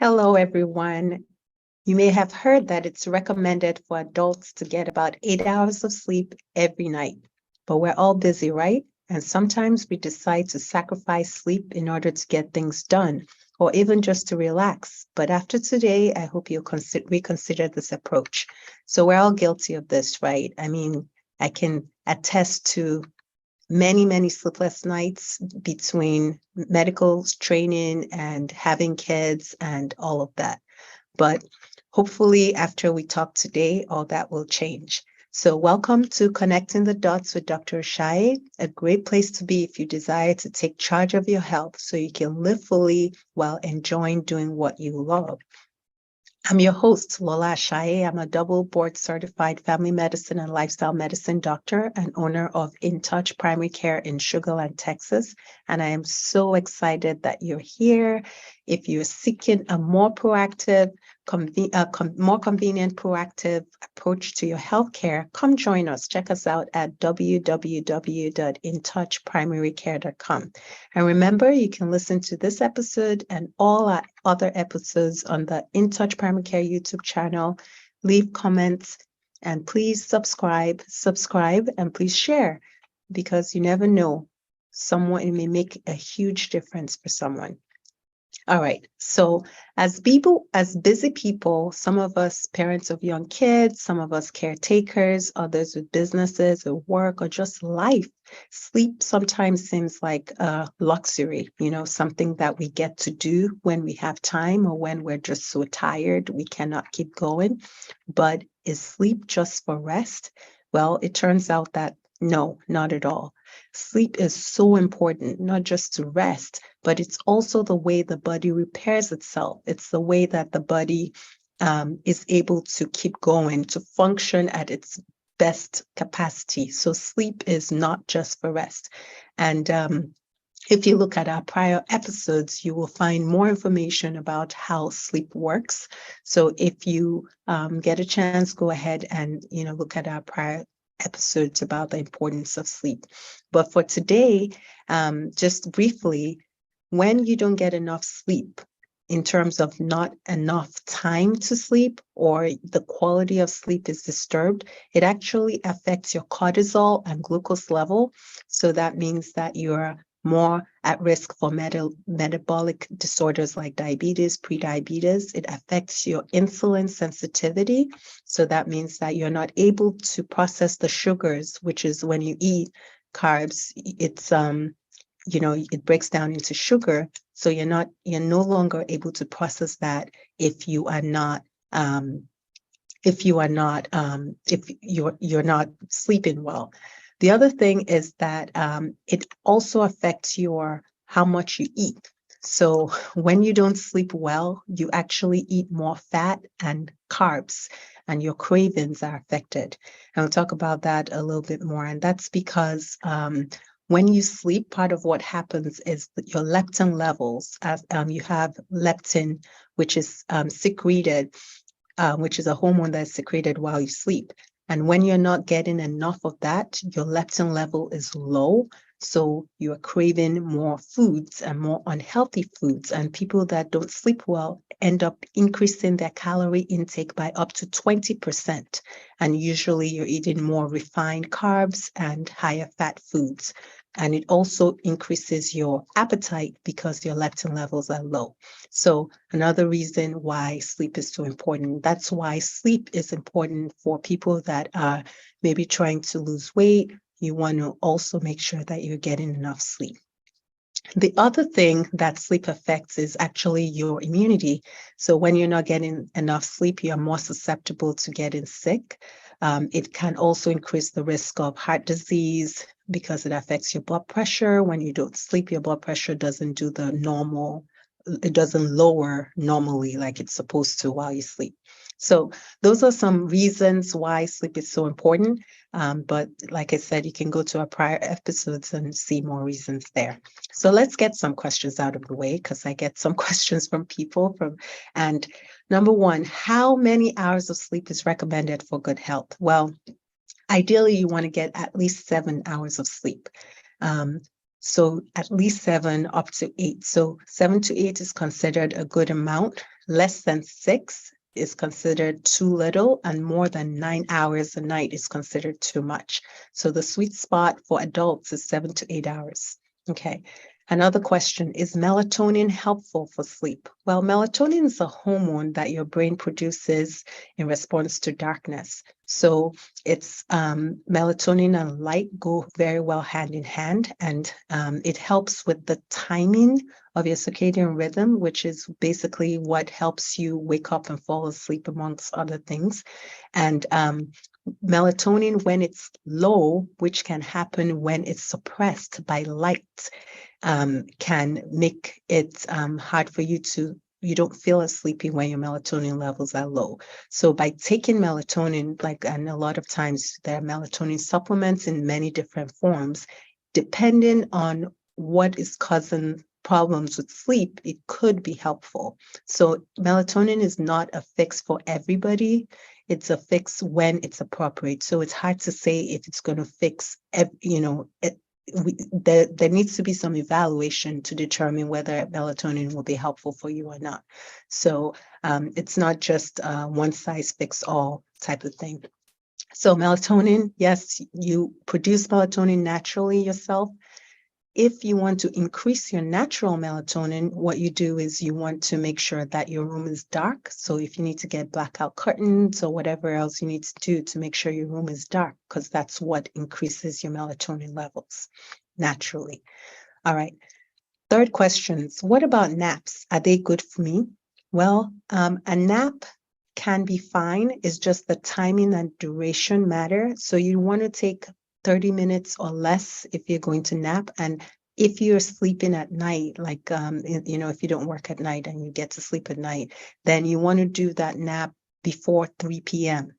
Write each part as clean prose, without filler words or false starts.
Hello, everyone. You may have heard that it's recommended for adults to get about 8 hours of sleep every night, but we're all busy, right? And sometimes we decide to sacrifice sleep in order to get things done or even just to relax. But after today, I hope you'll reconsider this approach. So we're all guilty of this, right? I mean, I can attest to many sleepless nights between medical training and having kids and all of that. But hopefully, after we talk today, all that will change. So, welcome to Connecting the Dots with Dr. Ashaye, a great place to be if you desire to take charge of your health so you can live fully while enjoying doing what you love. I'm your host, Lola Ashaye. I'm a double board certified family medicine and lifestyle medicine doctor and owner of InTouch Primary Care in Sugar Land, Texas. And I am so excited that you're here. If you're seeking a more proactive, more convenient, proactive approach to your healthcare, come join us. Check us out at www.intouchprimarycare.com. And remember, you can listen to this episode and all our other episodes on the InTouch Primary Care YouTube channel. Leave comments and please subscribe, and please share, because you never know, it may make a huge difference for someone. All right. So as busy people, some of us parents of young kids, some of us caretakers, others with businesses or work or just life, sleep sometimes seems like a luxury, something that we get to do when we have time or when we're just so tired we cannot keep going. But is sleep just for rest? Well, it turns out that no, not at all. Sleep is so important, not just to rest, but it's also the way the body repairs itself. It's the way that the body is able to keep going, to function at its best capacity. So sleep is not just for rest. And if you look at our prior episodes, you will find more information about how sleep works. So if you get a chance, go ahead and look at our prior episodes about the importance of sleep. But for today, just briefly, when you don't get enough sleep, in terms of not enough time to sleep or the quality of sleep is disturbed, it actually affects your cortisol and glucose level. So that means that you're more at risk for metabolic disorders like diabetes, prediabetes. It affects your insulin sensitivity. So that means that you're not able to process the sugars, which is when you eat carbs, it's it breaks down into sugar. So you're no longer able to process that if you're not sleeping well. The other thing is that it also affects how much you eat. So when you don't sleep well, you actually eat more fat and carbs, and your cravings are affected. And we'll talk about that a little bit more. And that's because when you sleep, part of what happens is that your leptin levels, as you have leptin, which is secreted, which is a hormone that's secreted while you sleep. And when you're not getting enough of that, your leptin level is low. So you're craving more foods and more unhealthy foods. And people that don't sleep well end up increasing their calorie intake by up to 20%. And usually you're eating more refined carbs and higher fat foods. And it also increases your appetite because your leptin levels are low. So another reason why sleep is so important. That's why sleep is important for people that are maybe trying to lose weight. You want to also make sure that you're getting enough sleep. The other thing that sleep affects is actually your immunity. So when you're not getting enough sleep, you're more susceptible to getting sick. It can also increase the risk of heart disease because it affects your blood pressure. When you don't sleep, your blood pressure doesn't do the normal, it doesn't lower normally like it's supposed to while you sleep. So those are some reasons why sleep is so important. But like I said, you can go to our prior episodes and see more reasons there. So let's get some questions out of the way, because I get some questions from people. And number one, how many hours of sleep is recommended for good health? Well, ideally, you want to get at least 7 hours of sleep. So at least 7 up to 8. So 7 to 8 is considered a good amount. Less than 6 is considered too little, and more than 9 hours a night is considered too much. So the sweet spot for adults is 7 to 8 hours. Okay. Another question, is melatonin helpful for sleep? Well, melatonin is a hormone that your brain produces in response to darkness. So it's melatonin and light go very well hand in hand, and it helps with the timing of your circadian rhythm, which is basically what helps you wake up and fall asleep, amongst other things. And melatonin, when it's low, which can happen when it's suppressed by light, can make it hard for you don't feel as sleepy when your melatonin levels are low. So by taking melatonin, and a lot of times there are melatonin supplements in many different forms, depending on what is causing problems with sleep, it could be helpful. So melatonin is not a fix for everybody. It's a fix when it's appropriate. So it's hard to say if it's going to fix, there needs to be some evaluation to determine whether melatonin will be helpful for you or not. So it's not just one size fits all type of thing. So melatonin, yes, you produce melatonin naturally yourself. If you want to increase your natural melatonin, what you do is you want to make sure that your room is dark. So if you need to get blackout curtains or whatever else you need to do to make sure your room is dark, because that's what increases your melatonin levels naturally. All right. Third questions. What about naps? Are they good for me? Well, a nap can be fine. It's just the timing and duration matter. So you want to take 30 minutes or less if you're going to nap. And if you're sleeping at night, if you don't work at night and you get to sleep at night, then you want to do that nap before 3 p.m.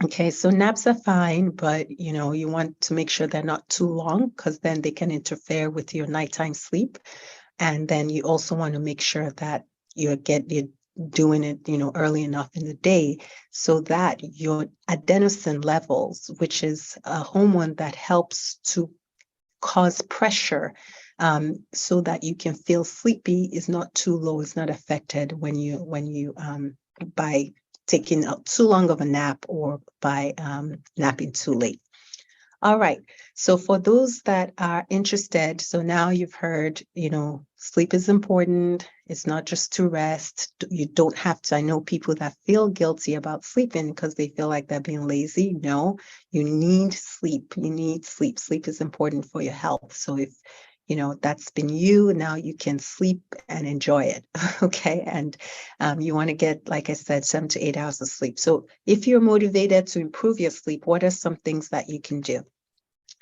Okay, so naps are fine, but you want to make sure they're not too long, because then they can interfere with your nighttime sleep. And then you also want to make sure that you're doing it, early enough in the day so that your adenosine levels, which is a hormone that helps to cause pressure, so that you can feel sleepy, is not too low, is not affected when you by taking too long of a nap or by napping too late. All right. So for those that are interested, so now you've heard, sleep is important. It's not just to rest. You don't have to. I know people that feel guilty about sleeping because they feel like they're being lazy. No, you need sleep. You need sleep. Sleep is important for your health. So if that's been you, now you can sleep and enjoy it. Okay. And you want to get, like I said, 7 to 8 hours of sleep. So if you're motivated to improve your sleep, what are some things that you can do?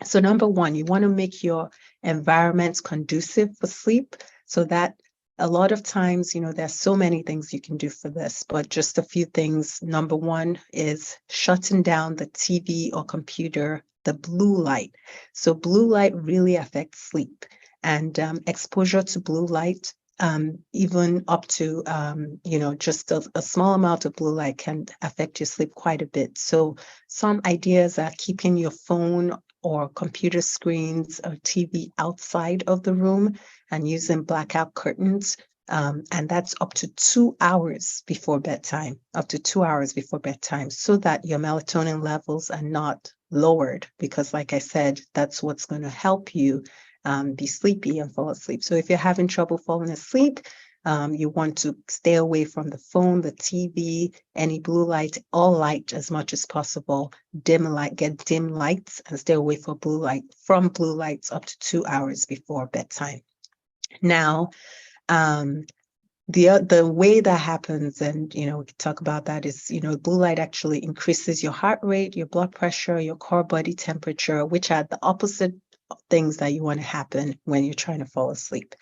So number one, you want to make your environment conducive for sleep, so that a lot of times, there's so many things you can do for this, but just a few things. Number one is shutting down the TV or computer, the blue light. So blue light really affects sleep, and exposure to blue light, even up to, just a small amount of blue light can affect your sleep quite a bit. So some ideas are keeping your phone or computer screens or TV outside of the room and using blackout curtains. And that's up to 2 hours before bedtime, so that your melatonin levels are not lowered, because like I said, that's what's going to help you be sleepy and fall asleep. So if you're having trouble falling asleep, you want to stay away from the phone, the TV, any blue light, all light as much as possible. Get dim lights and stay away from blue lights up to 2 hours before bedtime. Now, the way that happens, and we can talk about that, is blue light actually increases your heart rate, your blood pressure, your core body temperature, which are the opposite things that you want to happen when you're trying to fall asleep.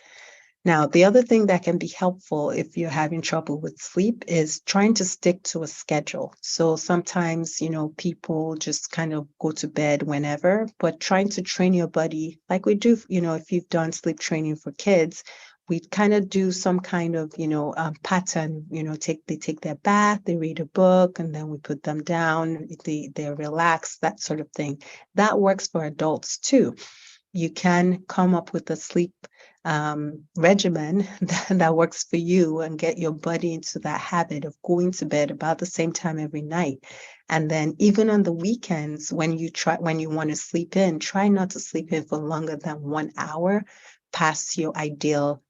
Now, the other thing that can be helpful if you're having trouble with sleep is trying to stick to a schedule. So sometimes, people just kind of go to bed whenever, but trying to train your body, like we do, if you've done sleep training for kids, we kind of do some kind of, pattern, they take their bath, they read a book, and then we put them down, they're relaxed, that sort of thing. That works for adults too. you can come up with a sleep regimen that works for you and get your body into that habit of going to bed about the same time every night. And then even on the weekends, when you want to sleep in, try not to sleep in for longer than 1 hour past your ideal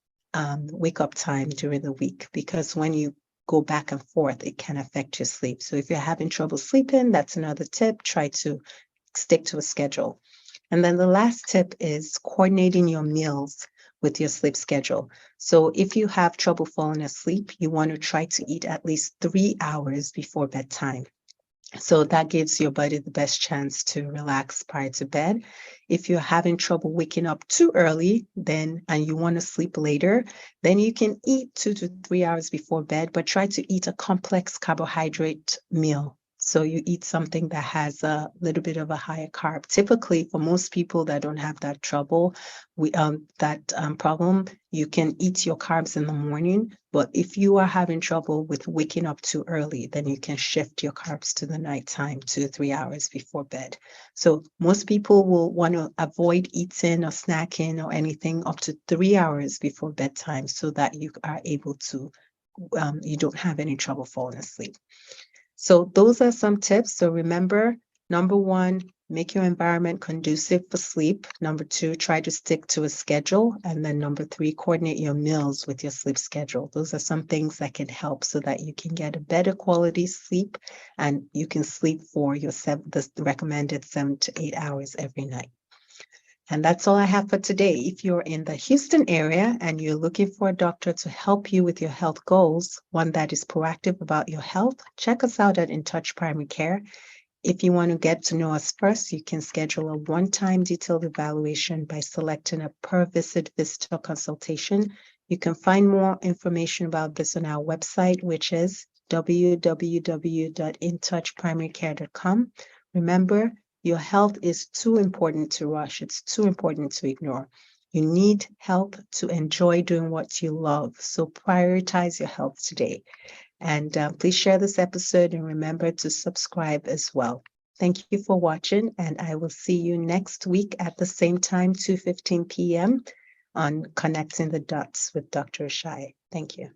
wake up time during the week, because when you go back and forth, it can affect your sleep. So if you're having trouble sleeping, that's another tip. Try to stick to a schedule. And then the last tip is coordinating your meals with your sleep schedule. So if you have trouble falling asleep, you want to try to eat at least 3 hours before bedtime. So that gives your body the best chance to relax prior to bed. If you're having trouble waking up too early, and you want to sleep later, then you can eat 2 to 3 hours before bed, but try to eat a complex carbohydrate meal. So you eat something that has a little bit of a higher carb. Typically, for most people that don't have that trouble, problem, you can eat your carbs in the morning. But if you are having trouble with waking up too early, then you can shift your carbs to the nighttime, 2 to 3 hours before bed. So most people will want to avoid eating or snacking or anything up to 3 hours before bedtime, so that you are able to, you don't have any trouble falling asleep. So those are some tips. So remember, number 1, make your environment conducive for sleep. Number 2, try to stick to a schedule. And then number 3, coordinate your meals with your sleep schedule. Those are some things that can help so that you can get a better quality sleep and you can sleep for your the recommended 7 to 8 hours every night. And that's all I have for today. If you're in the Houston area and you're looking for a doctor to help you with your health goals, one that is proactive about your health, check us out at InTouch Primary Care. If you want to get to know us first, you can schedule a one-time detailed evaluation by selecting a per-visit visitor consultation. You can find more information about this on our website, which is www.intouchprimarycare.com. Remember, your health is too important to rush. It's too important to ignore. You need health to enjoy doing what you love. So prioritize your health today. And please share this episode and remember to subscribe as well. Thank you for watching, and I will see you next week at the same time, 2:15 p.m. on Connecting the Dots with Dr. Ashaye. Thank you.